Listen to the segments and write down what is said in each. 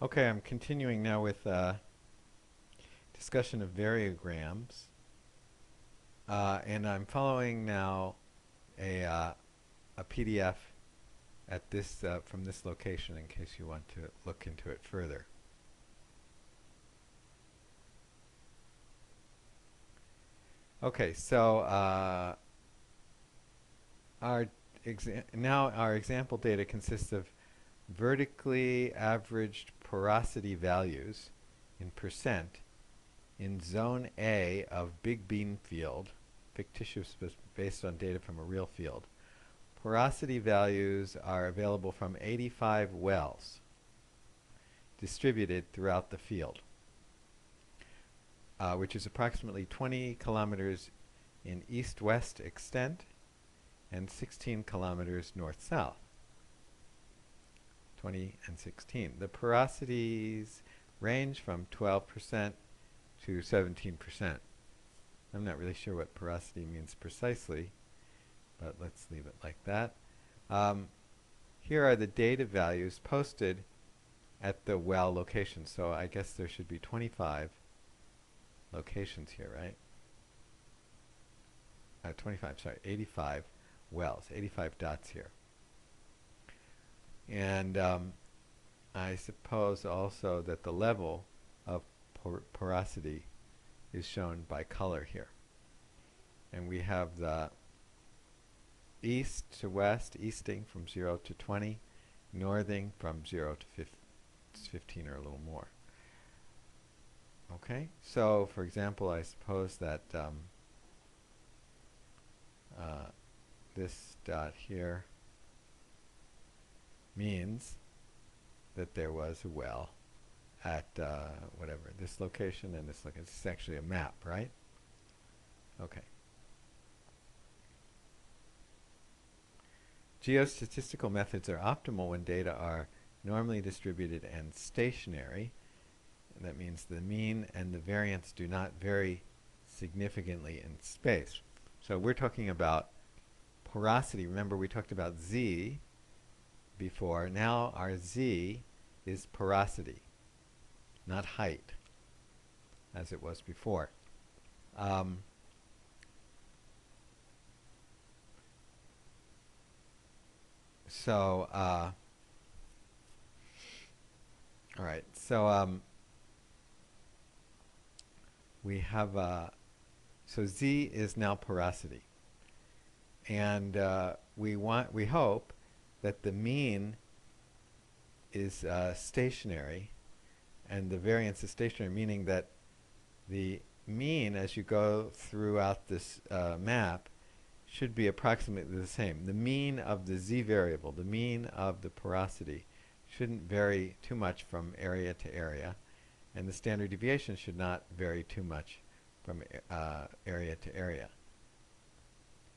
Okay, I'm continuing now with discussion of variograms, and I'm following now a PDF at this from this location in case you want to look into it further. Okay, so our example data consists of vertically averaged porosity values in percent in zone A of Big Bean field, fictitious based on data from a real field. Porosity values are available from 85 wells distributed throughout the field, which is approximately 20 kilometers in east-west extent and 16 kilometers north-south. 20 and 16. The porosities range from 12% to 17%. I'm not really sure what porosity means precisely, but let's leave it like that. Here are the data values posted at the well location. So I guess there should be 25 locations here, right? 85 wells, 85 dots here. And I suppose also that the level of porosity is shown by color here. And we have the east to west, easting from 0 to 20, northing from 0 to 15 or a little more. Okay, so for example, I suppose that this dot here means that there was a well at whatever, this location and this location. This is actually a map, right? Okay. Geostatistical methods are optimal when data are normally distributed and stationary. And that means the mean and the variance do not vary significantly in space. So we're talking about porosity. Remember, we talked about Z before. Now our Z is porosity, not height, as it was before. All right, so we have, so Z is now porosity. And we hope that the mean is stationary and the variance is stationary, meaning that the mean as you go throughout this map should be approximately the same. The mean of the Z variable, the mean of the porosity, shouldn't vary too much from area to area, and the standard deviation should not vary too much from area to area.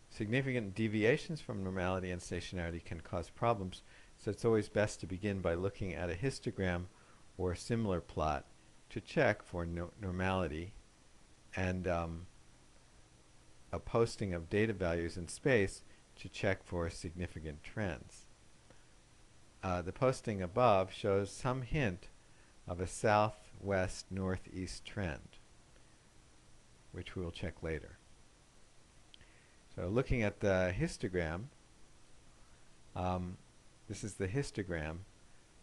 Significant deviations from normality and stationarity can cause problems, so it's always best to begin by looking at a histogram or a similar plot to check for normality, and a posting of data values in space to check for significant trends. The posting above shows some hint of a southwest-northeast trend, which we will check later. So looking at the histogram, this is the histogram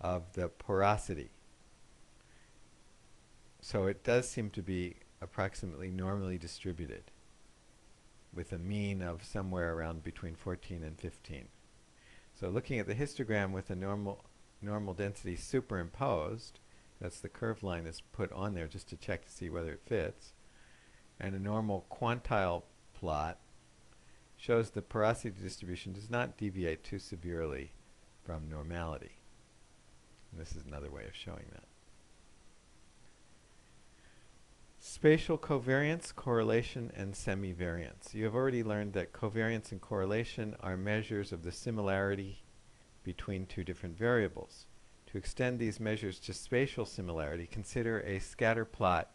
of the porosity. So it does seem to be approximately normally distributed, with a mean of somewhere around between 14 and 15. So looking at the histogram with a normal density superimposed, that's the curved line that's put on there just to check to see whether it fits, and a normal quantile plot shows the porosity distribution does not deviate too severely from normality. And this is another way of showing that. Spatial covariance, correlation, and semivariance. You have already learned that covariance and correlation are measures of the similarity between two different variables. To extend these measures to spatial similarity, consider a scatter plot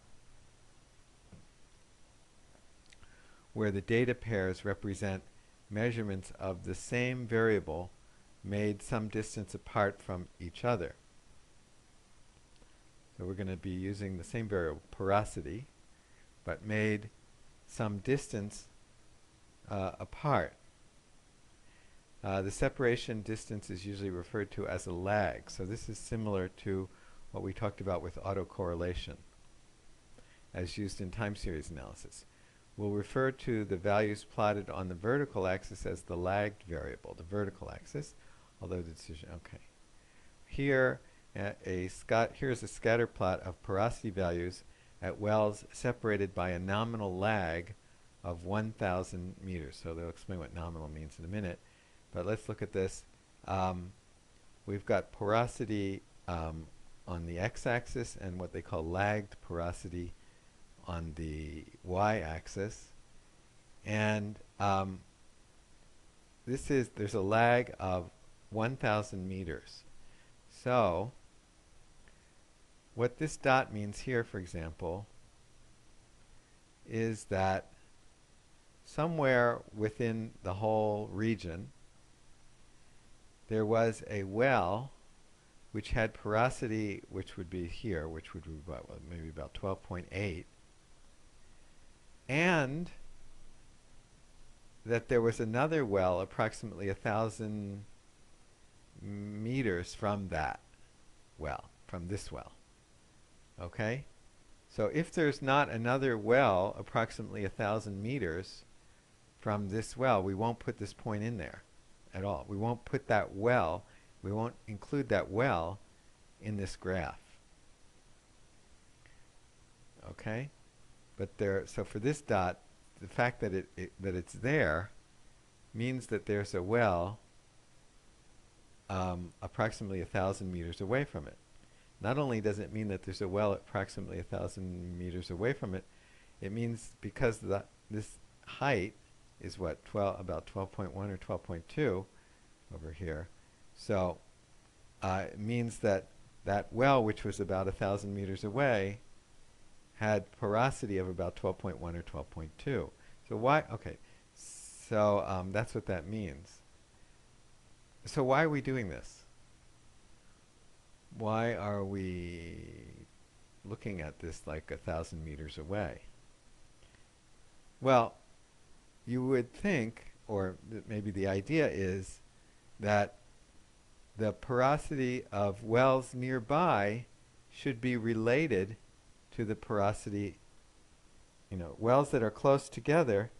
where the data pairs represent measurements of the same variable made some distance apart from each other. So we're going to be using the same variable, porosity, but made some distance apart. The separation distance is usually referred to as a lag. So this is similar to what we talked about with autocorrelation as used in time series analysis. We'll refer to the values plotted on the vertical axis as the lagged variable, the vertical axis, although the decision, okay. Here, here's a scatter plot of porosity values at wells separated by a nominal lag of 1,000 meters. So they'll explain what nominal means in a minute. But let's look at this. We've got porosity on the x-axis and what they call lagged porosity on the y-axis. And there's a lag of 1,000 meters. So what this dot means here, for example, is that somewhere within the whole region, there was a well which had porosity, which would be here, which would be about, well, maybe about 12.8, and that there was another well approximately 1,000 meters from that well, from this well. Okay? So if there's not another well approximately 1,000 meters from this well, we won't put this point in there at all. We won't put that well, we won't include that well in this graph. Okay? But so for this dot, the fact that that it's there means that there's a well approximately 1,000 meters away from it. Not only does it mean that there's a well approximately 1,000 meters away from it, it means because this height is what, about 12.1 or 12.2 over here. So it means that that well, which was about 1,000 meters away, had porosity of about 12.1 or 12.2. So why? Okay, so that's what that means. So why are we doing this? Why are we looking at this like 1,000 meters away? Well, you would think, or maybe the idea is, that the porosity of wells nearby should be related to the porosity, wells that are close together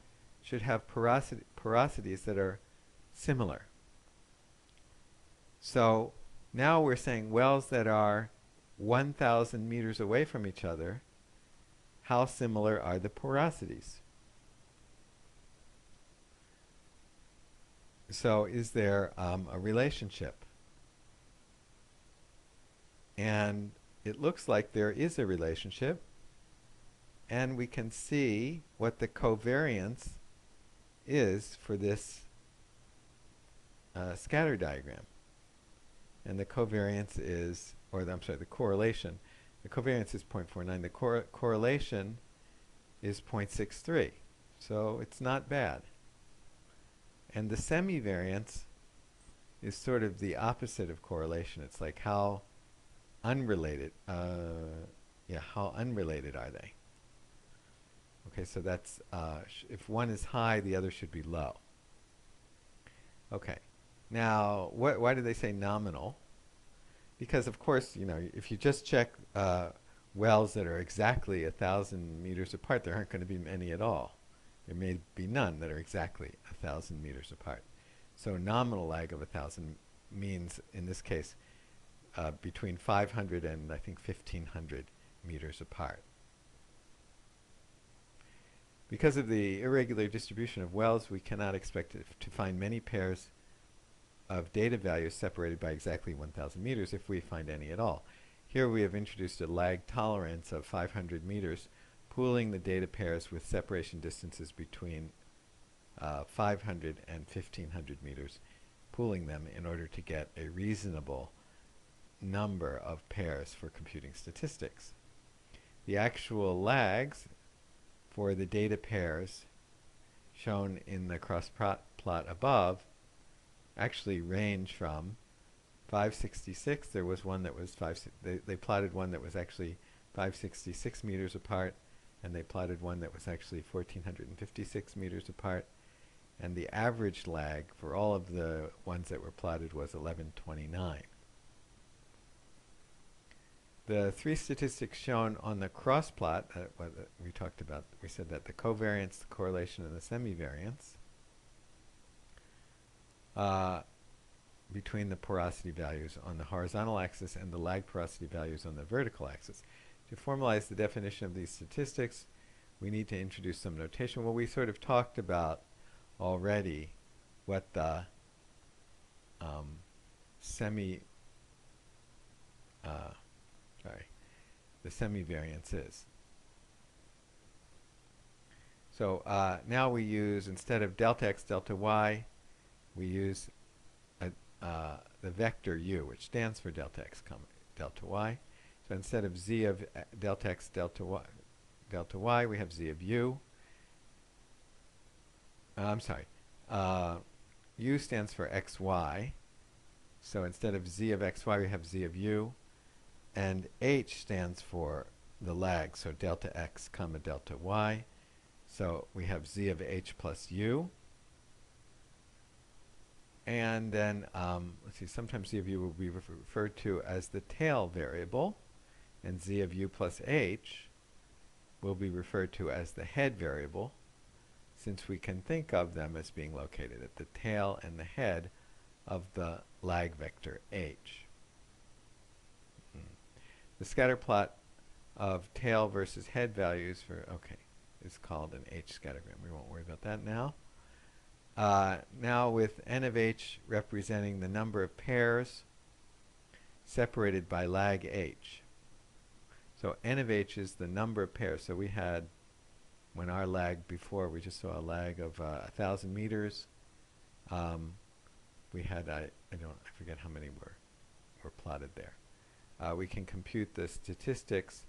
should have porosities that are similar. So now we're saying wells that are 1,000 meters away from each other, how similar are the porosities? So is there a relationship? And it looks like there is a relationship, and we can see what the covariance is for this scatter diagram. And the covariance is, the correlation. The covariance is 0.49. The correlation is 0.63. So it's not bad. And the semivariance is sort of the opposite of correlation. It's like how unrelated, how unrelated are they? Okay, so that's, if one is high, the other should be low. Okay, now, why do they say nominal? Because, of course, if you just check wells that are exactly 1,000 meters apart, there aren't going to be many at all. There may be none that are exactly 1,000 meters apart. So nominal lag of 1,000 means, in this case, between 500 and I think 1,500 meters apart. Because of the irregular distribution of wells, we cannot expect to find many pairs of data values separated by exactly 1,000 meters if we find any at all. Here we have introduced a lag tolerance of 500 meters, pooling the data pairs with separation distances between 500 and 1,500 meters, pooling them in order to get a reasonable number of pairs for computing statistics. The actual lags for the data pairs shown in the cross plot above actually range from 566. There was one that was they plotted one that was actually 566 meters apart, and they plotted one that was actually 1456 meters apart. And the average lag for all of the ones that were plotted was 1129. The three statistics shown on the cross plot, we talked about, we said that the covariance, the correlation, and the semivariance between the porosity values on the horizontal axis and the lag porosity values on the vertical axis. To formalize the definition of these statistics, we need to introduce some notation. Well, we sort of talked about already what the the semivariance is. So now we use, instead of delta x, delta y, we use the vector u, which stands for delta x, delta y. So instead of z of delta x, delta y, we have z of u. I'm sorry. U stands for xy. So instead of z of xy, we have z of u. And h stands for the lag, so delta x comma delta y. So we have z of h plus u. And then, let's see, sometimes z of u will be referred to as the tail variable, and z of u plus h will be referred to as the head variable, since we can think of them as being located at the tail and the head of the lag vector h. The scatter plot of tail versus head values is called an h scattergram. We won't worry about that now. Now with n of h representing the number of pairs separated by lag h. So n of h is the number of pairs. So we had, when our lag before, we just saw a lag of 1,000 meters. We had, I forget how many were plotted there. We can compute the statistics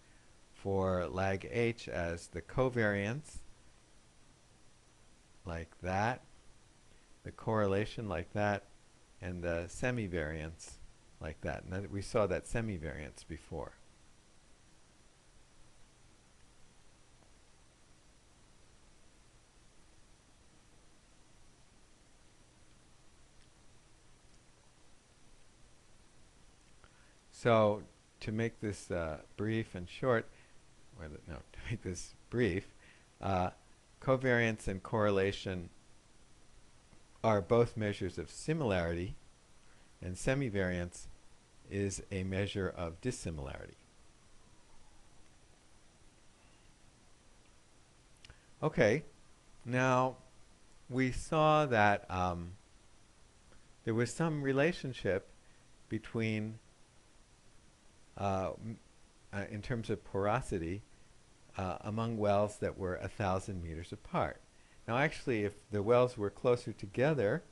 for lag h as the covariance, like that, the correlation like that, and the semivariance like that. And we saw that semivariance before. So to make this brief and short, to make this brief, covariance and correlation are both measures of similarity, and semivariance is a measure of dissimilarity. Okay, now we saw that there was some relationship between in terms of porosity among wells that were 1,000 meters apart. Now actually, if the wells were closer together,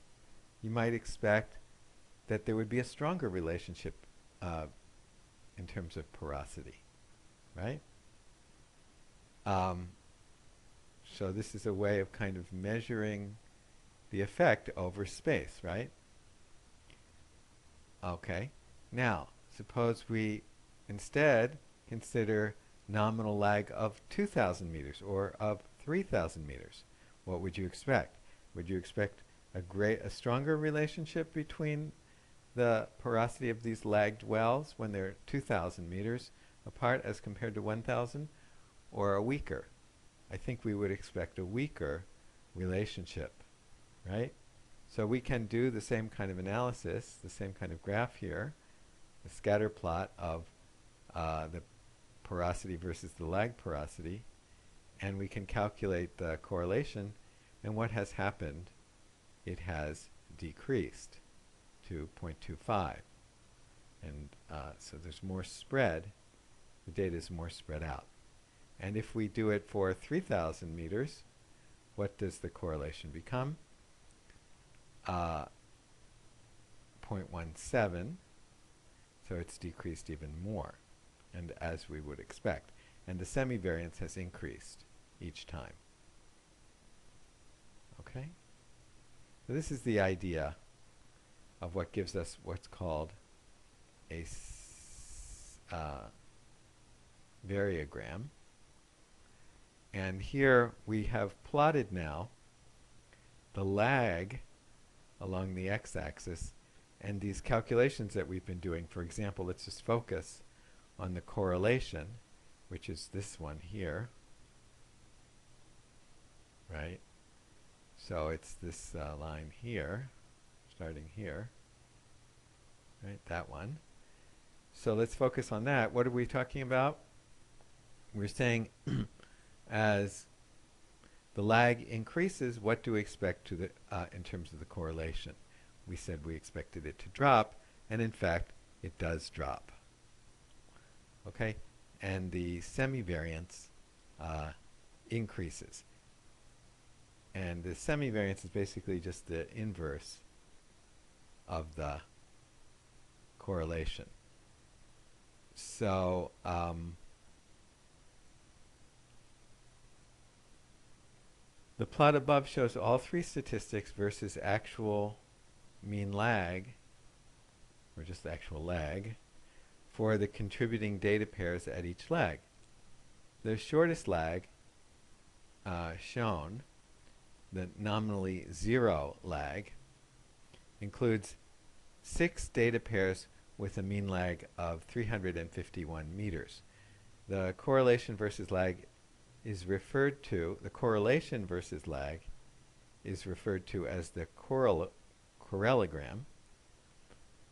you might expect that there would be a stronger relationship in terms of porosity, right? So this is a way of kind of measuring the effect over space, right? Okay, now suppose we instead consider nominal lag of 2,000 meters or of 3,000 meters. What would you expect? Would you expect a stronger relationship between the porosity of these lagged wells when they're 2,000 meters apart as compared to 1,000, or a weaker? I think we would expect a weaker relationship, right? So we can do the same kind of analysis, the same kind of graph here, the scatter plot of the porosity versus the lag porosity, and we can calculate the correlation, and what has happened? It has decreased to 0.25, and so there's more spread. The data is more spread out. And if we do it for 3,000 meters, what does the correlation become? 0.17, so it's decreased even more, and as we would expect. And the semivariance has increased each time. Okay? So this is the idea of what gives us what's called a variogram. And here we have plotted now the lag along the x-axis and these calculations that we've been doing. For example, let's just focus on the correlation, which is this one here, right? So it's this line here, starting here, right? That one. So let's focus on that. What are we talking about? We're saying as the lag increases, what do we expect to the in terms of the correlation? We said we expected it to drop, and in fact, it does drop. Okay, and the semivariance increases. And the semivariance is basically just the inverse of the correlation. So the plot above shows all three statistics versus actual mean lag, or just the actual lag, for the contributing data pairs at each lag. The shortest lag shown, the nominally 0 lag, includes 6 data pairs with a mean lag of 351 meters. The correlation versus lag is referred to, the correlation versus lag is referred to as the correlogram,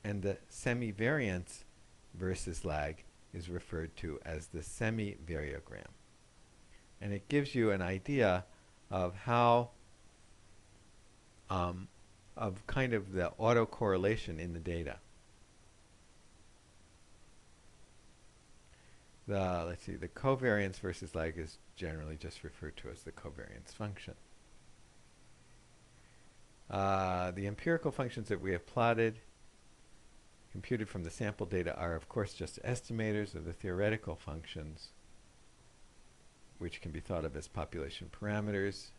and the semivariance versus lag is referred to as the semi-variogram. And it gives you an idea of how of kind of the autocorrelation in the data. Let's see, the covariance versus lag is generally just referred to as the covariance function. The empirical functions that we have plotted, computed from the sample data, are of course just estimators of the theoretical functions, which can be thought of as population parameters.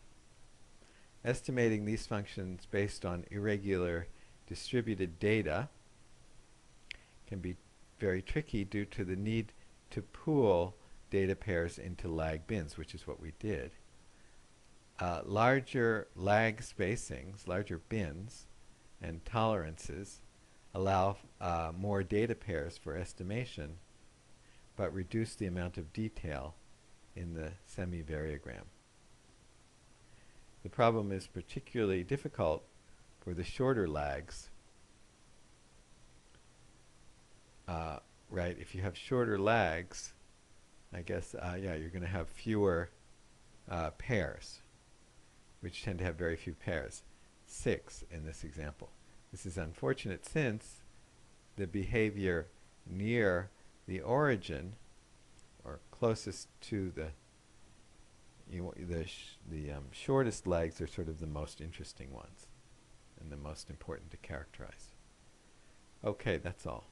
Estimating these functions based on irregular distributed data can be very tricky due to the need to pool data pairs into lag bins, which is what we did. Larger lag spacings, larger bins, and tolerances allow more data pairs for estimation, but reduce the amount of detail in the semi-variogram. The problem is particularly difficult for the shorter lags. Right, if you have shorter lags, I guess, yeah, you're going to have fewer pairs, which tend to have very few pairs, 6 in this example. This is unfortunate since the behavior near the origin, or closest to the shortest lags, are sort of the most interesting ones and the most important to characterize. Okay, that's all.